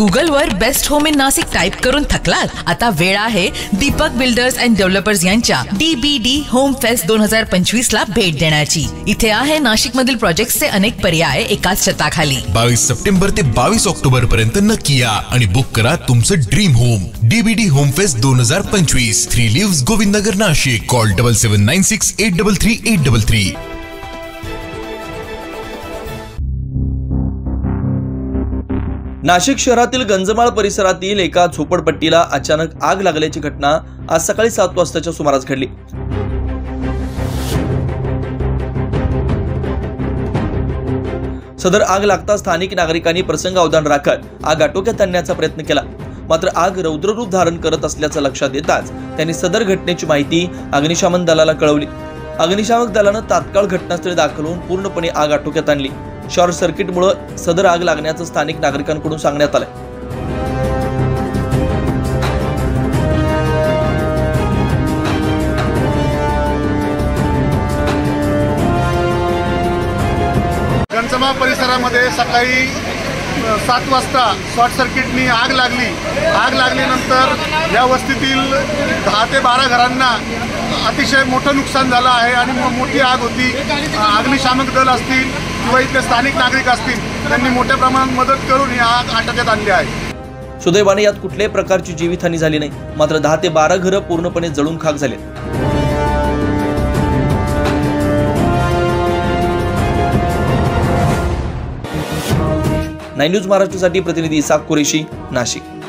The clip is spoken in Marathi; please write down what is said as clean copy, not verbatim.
गुगलवर best home in Nashik type करून थकलात? आता वेळ आहे दीपक बिल्डर्स अँड डेव्हलपर्स यांच्या DBD होम फेस्ट 2025 ला भेट देण्याची। इथे आहे नाशिक मधील प्रोजेक्ट्सचे अनेक पर्याय एकाच छताखाली। 22 सप्टेंबर ते 22 ऑक्टोबर पर्यंत नक्की या आणि बुक करा तुमचं dream home. DBD home fest 2025, 3 lives Govindnagar Nashik. Call 7796 833 833। Nashik शहरातील गंजमाळ परिसरातील एका झोपडपट्टीला अचानक आग लागल्याची घटना आज सकाळी 7 वाजताच्या सुमारास घडली। सदर आग लागता स्थानिक नागरिकांनी प्रसंगावधान राखत आग आटोक्यात आणण्याचा प्रयत्न केला, मात्र आग रौद्ररूप धारण करत असल्याचं लक्षात येताच त्यांनी सदर घटनेची माहिती अग्निशमन दलाला कळवली। अग्निशामक दलानं तात्काळ घटनास्थळी दाखल होऊन पूर्णपणे आग आटोक्यात आणली। शॉर्ट सर्किटमुळे सदर आग लागण्याचं स्थानिक नागरिकांकडून सांगण्यात आलंय। गंजमाळ परिसरामध्ये सकाळी 7 वाजता शॉर्ट सर्किटनी आग लागली। आग लागल्यानंतर या वस्तीतील 10 ते 12 घरांना अतिशय मोठं नुकसान झालं आहे आणि मोठी आग होती। अग्निशामक दल असतील किंवा इथले स्थानिक नागरिक असतील त्यांनी मोठ्या प्रमाणात मदत करून ही आग आटोक्यात आणली आहे। सुदैवाने यात कुठल्याही प्रकारची जीवितहानी झाली नाही, मात्र 10 ते 12 घरं पूर्णपणे जळून खाक झाले। 9 न्यूज महाराष्ट्रासाठी प्रतिनिधी इसाक कुरेशी, नाशिक।